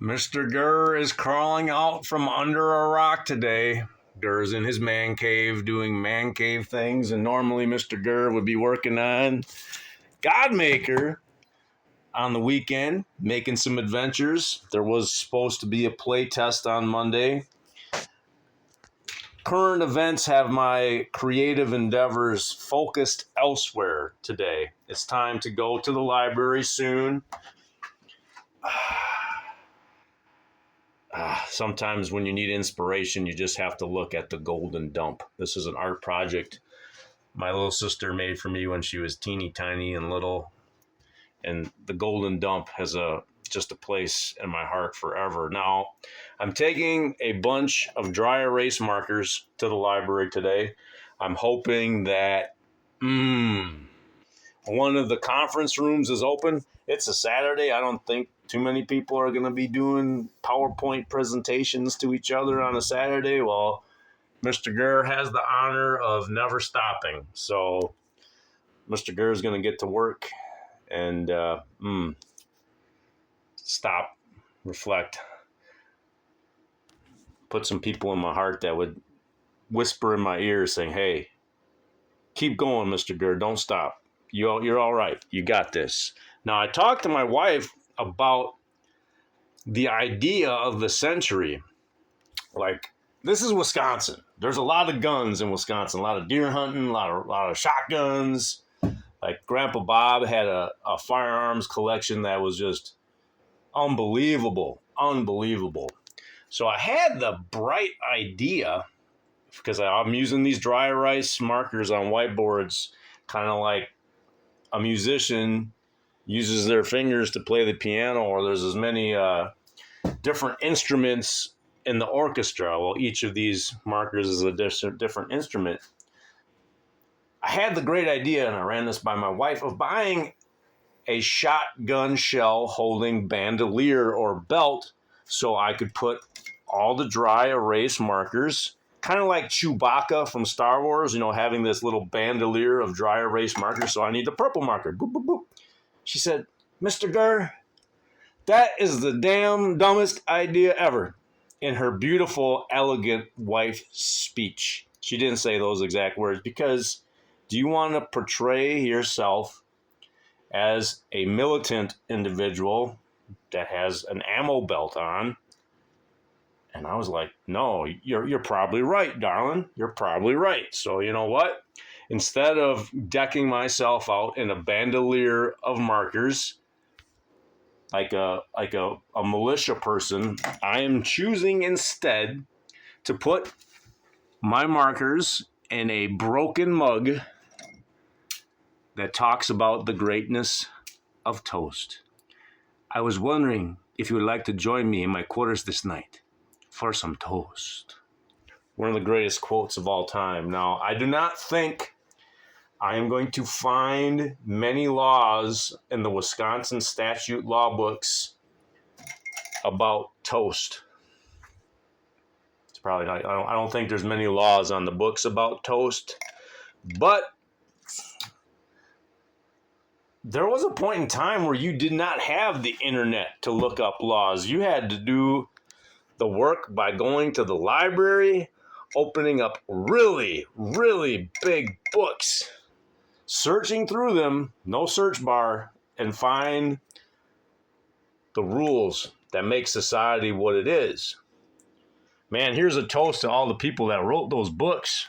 Mr. Gurr is crawling out from under a rock today. Gurr's in his man cave doing man cave things, and normally Mr. Gurr would be working on Godmaker on the weekend, making some adventures. There was supposed to be a play test on Monday. Current events have my creative endeavors focused elsewhere today. It's time to go to the library soon. Sometimes when you need inspiration, you just have to look at the golden dump. This is an art project my little sister made for me when she was teeny tiny and little. And the golden dump has just a place in my heart forever. Now, I'm taking a bunch of dry erase markers to the library today. I'm hoping that one of the conference rooms is open. It's a Saturday. I don't think too many people are going to be doing PowerPoint presentations to each other on a Saturday. Well, Mr. Gurr has the honor of never stopping. So Mr. Gurr is going to get to work and stop, reflect, put some people in my heart that would whisper in my ear saying, hey, keep going, Mr. Gurr. Don't stop. You're all right. You got this. Now, I talked to my wife about the idea of the century. Like, this is Wisconsin. There's a lot of guns in Wisconsin, a lot of deer hunting, a lot of shotguns. Like, Grandpa Bob had a firearms collection that was just unbelievable. So I had the bright idea, because I'm using these dry erase markers on whiteboards, kind of like a musician uses their fingers to play the piano, or there's as many different instruments in the orchestra. Well, each of these markers is a different instrument. I had the great idea, and I ran this by my wife, of buying a shotgun shell holding bandolier or belt so I could put all the dry erase markers, kind of like Chewbacca from Star Wars, having this little bandolier of dry erase markers. So I need the purple marker. Boop, boop, boop. She said, Mr. Gurr, that is the damn dumbest idea ever. In her beautiful, elegant wife speech. She didn't say those exact words, because do you want to portray yourself as a militant individual that has an ammo belt on? And I was like, no, you're probably right, darling. You're probably right. So you know what? Instead of decking myself out in a bandolier of markers, like a militia person, I am choosing instead to put my markers in a broken mug that talks about the greatness of toast. I was wondering if you would like to join me in my quarters this night for some toast. One of the greatest quotes of all time. Now, I do not think I am going to find many laws in the Wisconsin statute law books about toast. It's probably not, I don't think there's many laws on the books about toast, but there was a point in time where you did not have the internet to look up laws. You had to do the work by going to the library, opening up really, really big books, searching through them, no search bar, and find the rules that make society what it is. Man, here's a toast to all the people that wrote those books.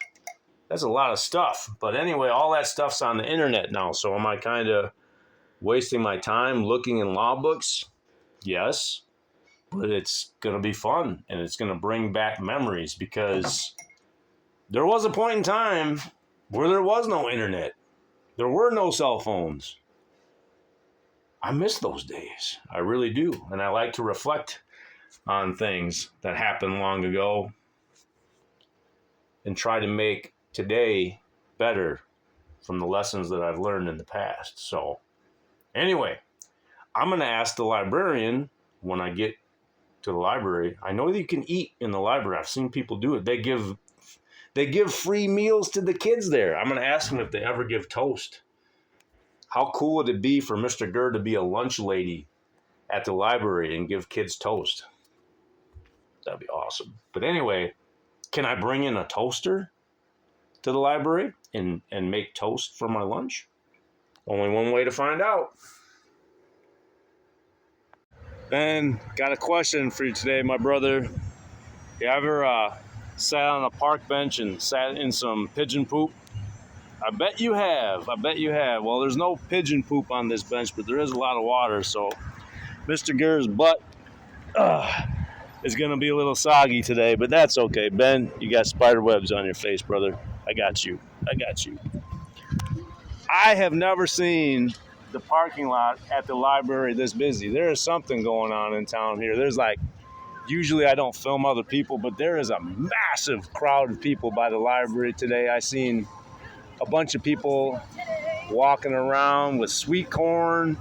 That's a lot of stuff. But anyway, all that stuff's on the internet now. So am I kind of wasting my time looking in law books? Yes. But it's going to be fun, and it's going to bring back memories, because there was a point in time where there was no internet. There were no cell phones. I miss those days. I really do. And I like to reflect on things that happened long ago and try to make today better from the lessons that I've learned in the past. So anyway, I'm going to ask the librarian when I get to the library. I know that you can eat in the library. I've seen people do it. They give free meals to the kids there. I'm going to ask them if they ever give toast. How cool would it be for Mr. Gurr to be a lunch lady at the library and give kids toast. That'd be awesome. But anyway, can I bring in a toaster to the library and make toast for my lunch? Only one way to find out. Ben, got a question for you today, my brother. You ever sat on a park bench and sat in some pigeon poop? I bet you have. I bet you have. Well, there's no pigeon poop on this bench, but there is a lot of water, so Mr. Gurr's butt is going to be a little soggy today, but that's okay. Ben, you got spider webs on your face, brother. I got you. I got you. I have never seen the parking lot at the library this busy. There is something going on in town here. There's like, usually I don't film other people, but there is a massive crowd of people by the library today. I seen a bunch of people walking around with sweet corn.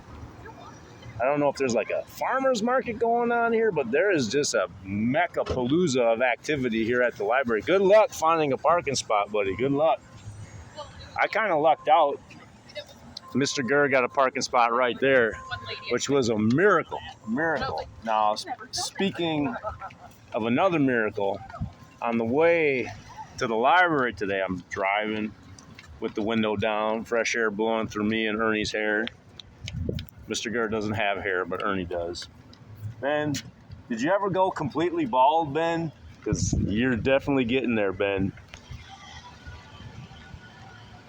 I don't know if there's like a farmer's market going on here, but there is just a mecca-palooza of activity here at the library. Good luck finding a parking spot, buddy. Good luck. I kind of lucked out. Mr. Gurr got a parking spot right there, which was a miracle. Miracle. Now, speaking of another miracle, on the way to the library today, I'm driving with the window down, fresh air blowing through me and Ernie's hair. Mr. Gurr doesn't have hair, but Ernie does. Ben, did you ever go completely bald, Ben? Because you're definitely getting there, Ben.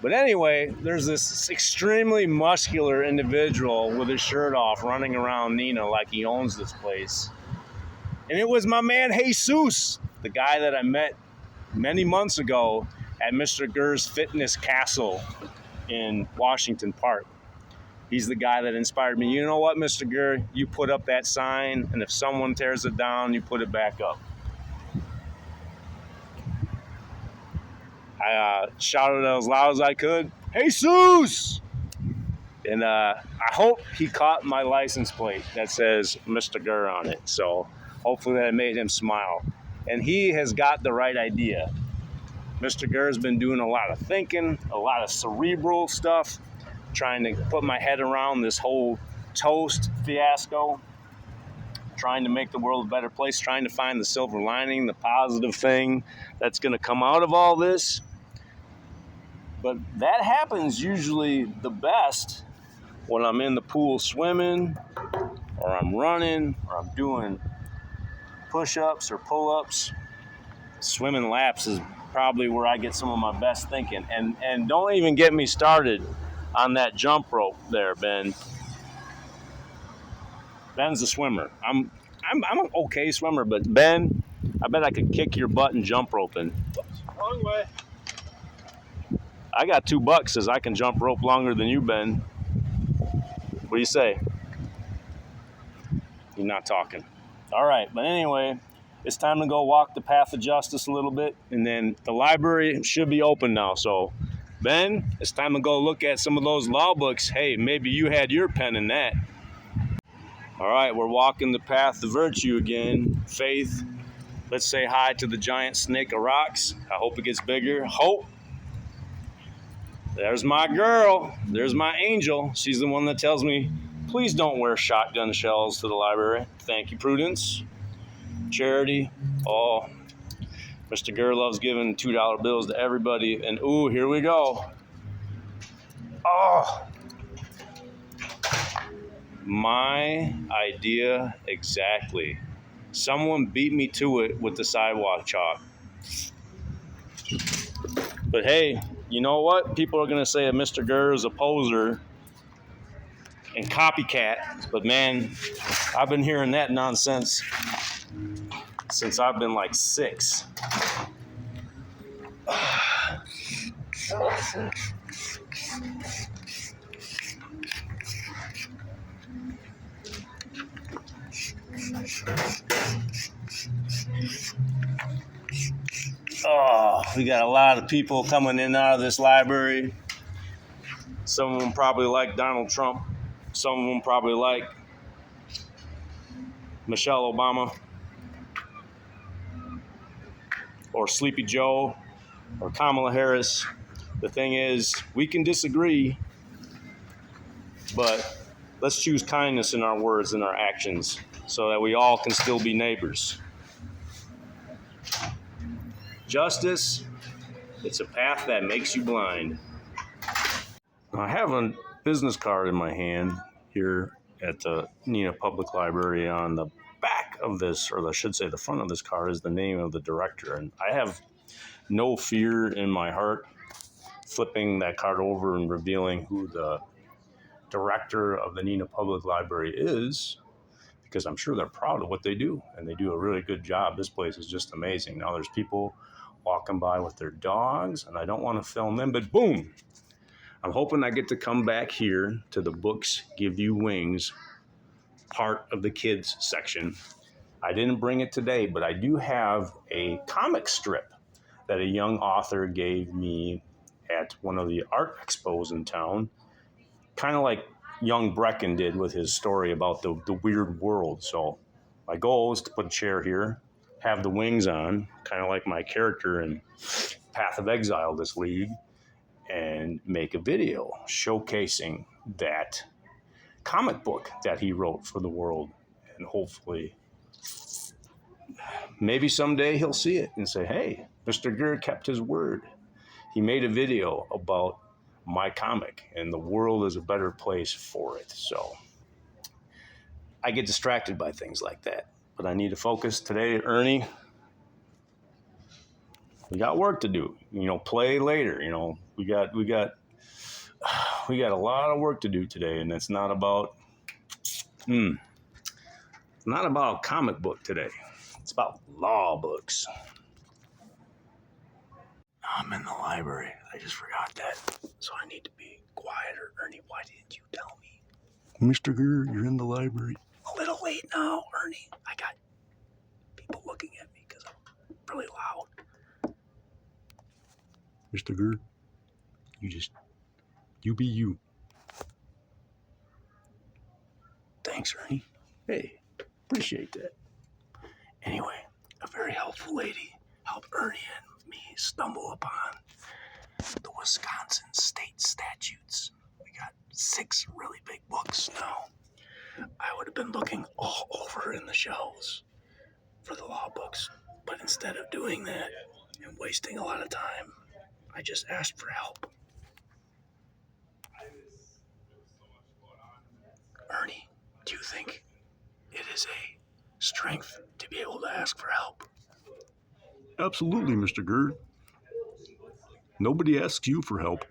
But anyway, there's this extremely muscular individual with his shirt off running around Nina like he owns this place. And it was my man Jesus, the guy that I met many months ago at Mr. Gurr's Fitness Castle in Washington Park. He's the guy that inspired me. You know what, Mr. Gurr? You put up that sign, and if someone tears it down, you put it back up. I shouted as loud as I could, Jesus! And I hope he caught my license plate that says Mr. Gurr on it. So hopefully that made him smile. And he has got the right idea. Mr. Gurr's been doing a lot of thinking, a lot of cerebral stuff, trying to put my head around this whole toast fiasco, trying to make the world a better place, trying to find the silver lining, the positive thing that's going to come out of all this. But that happens usually the best when I'm in the pool swimming, or I'm running, or I'm doing push-ups or pull-ups. Swimming laps is probably where I get some of my best thinking. And don't even get me started on that jump rope there, Ben. Ben's a swimmer. I'm an okay swimmer, but Ben, I bet I could kick your butt and jump roping. Wrong way. I got $2 says I can jump rope longer than you, Ben. What do you say? You're not talking. All right, but anyway, it's time to go walk the path of justice a little bit, and then the library should be open now. So, Ben, it's time to go look at some of those law books. Hey, maybe you had your pen in that. All right, we're walking the path of virtue again. Faith. Let's say hi to the giant snake of rocks. I hope it gets bigger. Hope. There's my girl. There's my angel. She's the one that tells me, please don't wear shotgun shells to the library. Thank you, Prudence. Charity. Oh, Mr. Gurr loves giving $2 bills to everybody. And ooh, here we go. Oh. My idea exactly. Someone beat me to it with the sidewalk chalk. But hey, you know what? People are going to say that Mr. Gurr is a poser and copycat. But man, I've been hearing that nonsense since I've been like 6. Oh, we got a lot of people coming in and out of this library. Some of them probably like Donald Trump. Some of them probably like Michelle Obama or Sleepy Joe or Kamala Harris. The thing is, we can disagree, but Let's choose kindness in our words and our actions so that we all can still be neighbors. Justice, it's a path that makes you blind. I have a business card in my hand here at the Neenah Public Library. On the back of this, or I should say the front of this card, is the name of the director. And I have no fear in my heart flipping that card over and revealing who the director of the Neenah Public Library is, because I'm sure they're proud of what they do, and they do a really good job. This place is just amazing. Now there's people walking by with their dogs, and I don't want to film them, but boom! I'm hoping I get to come back here to the Books Give You Wings part of the kids section. I didn't bring it today, but I do have a comic strip that a young author gave me at one of the art expos in town, kind of like young Brecken did with his story about the weird world. So my goal is to put a chair here, have the wings on, kind of like my character in Path of Exile this league, and make a video showcasing that comic book that he wrote for the world. And hopefully, maybe someday he'll see it and say, hey, Mr. Mrgrrr kept his word. He made a video about my comic, and the world is a better place for it. So I get distracted by things like that, but I need to focus today. Ernie, we got work to do. Play later. We got a lot of work to do today, and it's not about it's not about comic book today. It's about law books. I'm in the library. I just forgot that, so I need to be quieter. Ernie, why didn't you tell me? Mr. Mrgrrr, you're in the library. A little late now, Ernie. I got people looking at me because I'm really loud. Mr. Mrgrrr, you be you. Thanks, Ernie. Hey, appreciate that. Anyway, a very helpful lady helped Ernie and me stumble upon the Wisconsin state statutes. We got 6 really big books now. I would have been looking all over in the shelves for the law books, but instead of doing that and wasting a lot of time, I just asked for help. Ernie, do you think it is a strength to be able to ask for help? Absolutely, Mr. Mrgrrr. Nobody asks you for help.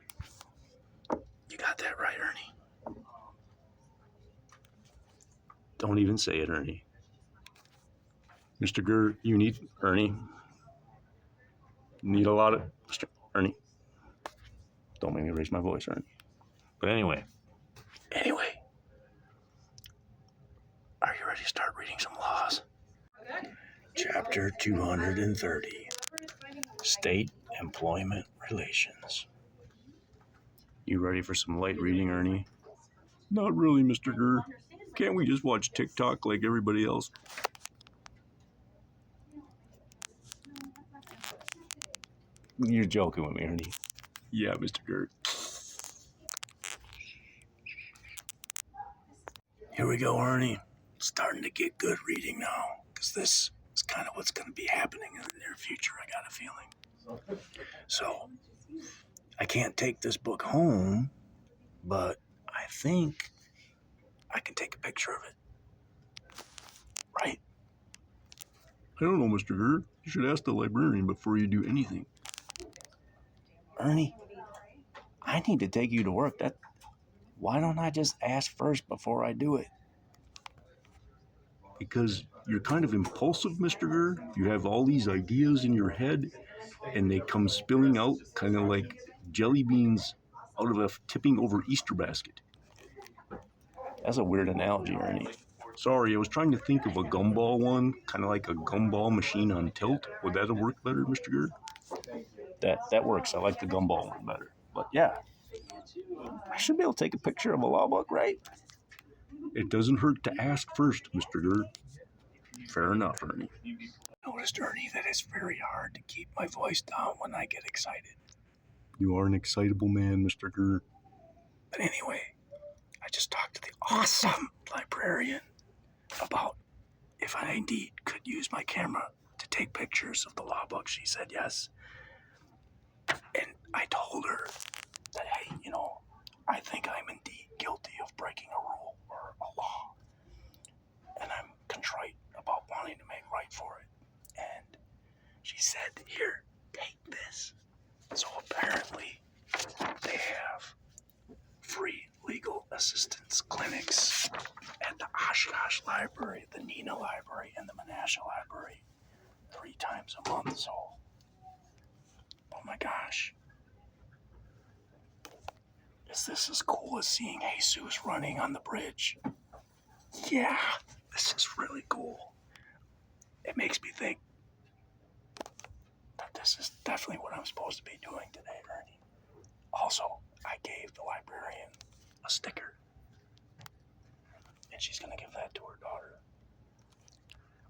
You got that right, Ernie. Don't even say it, Ernie. Mr. Mrgrrr, you need Ernie. Need a lot of Mr. Ernie. Don't make me raise my voice, Ernie. But anyway, are you ready to start reading some laws? Chapter 230, State Employment Relations. You ready for some light reading, Ernie? Not really, Mr. Mrgrrr. Can't we just watch TikTok like everybody else? You're joking with me, Ernie. Yeah, Mr. Mrgrrr. Here we go, Ernie. It's starting to get good reading now, because this is kind of what's going to be happening in the near future, I got a feeling. So, I can't take this book home, but I think I can take a picture of it. Right? I don't know, Mr. Mrgrrr. You should ask the librarian before you do anything. Ernie, I need to take you to work. Why don't I just ask first before I do it? Because you're kind of impulsive, Mr. Mrgrrr. You have all these ideas in your head, and they come spilling out kind of like jelly beans out of a tipping over Easter basket. That's a weird analogy, Ernie. Sorry, I was trying to think of a gumball one, kind of like a gumball machine on tilt. Would that have worked better, Mr. Mrgrrr? That works. I like the gumball one better. But yeah, I should be able to take a picture of a law book, right? It doesn't hurt to ask first, Mr. Mrgrrr. Fair enough, Ernie. Noticed, Ernie, that it's very hard to keep my voice down when I get excited. You are an excitable man, Mr. Mrgrrr. But anyway, I just talked to the awesome librarian about if I indeed could use my camera to take pictures of the law book. She said yes. And I told her that, hey, I think I'm indeed guilty of breaking a rule or a law. And I'm contrite about wanting to make right for it. And she said, here, take this. So apparently they have free legal assistance clinics at the Oshkosh Library, the Neenah Library, and the Menasha Library 3 times a month. So, oh my gosh. Is this as cool as seeing Jesus running on the bridge? Yeah, this is really cool. It makes me think that this is definitely what I'm supposed to be doing today, Ernie. Also, I gave the librarian a sticker, and she's going to give that to her daughter.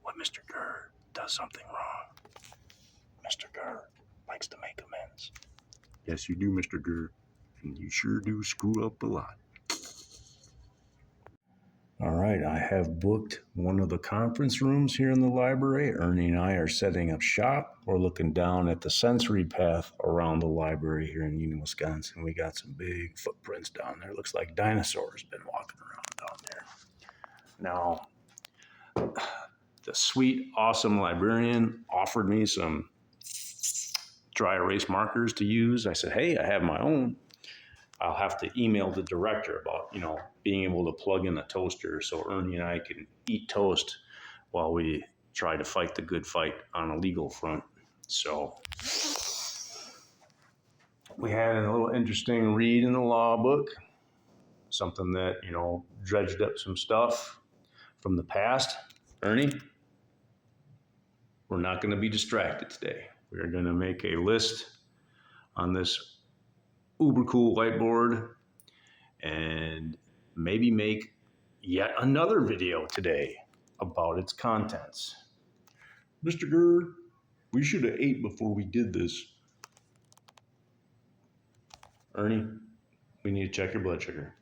When Mr. Grrr does something wrong, Mr. Grrr likes to make amends. Yes, you do, Mr. Grrr, and you sure do screw up a lot. All right, I have booked one of the conference rooms here in the library. Ernie and I are setting up shop. We're looking down at the sensory path around the library here in Neenah, Wisconsin. We got some big footprints down there. Looks like dinosaurs been walking around down there. Now, the sweet, awesome librarian offered me some dry erase markers to use. I said, hey, I have my own. I'll have to email the director about, being able to plug in a toaster so Ernie and I can eat toast while we try to fight the good fight on a legal front. So we had a little interesting read in the law book, something that, dredged up some stuff from the past. Ernie, we're not going to be distracted today. We're going to make a list on this uber cool whiteboard and maybe make yet another video today about its contents. Mr. Grrr, we should have ate before we did this. Ernie, we need to check your blood sugar.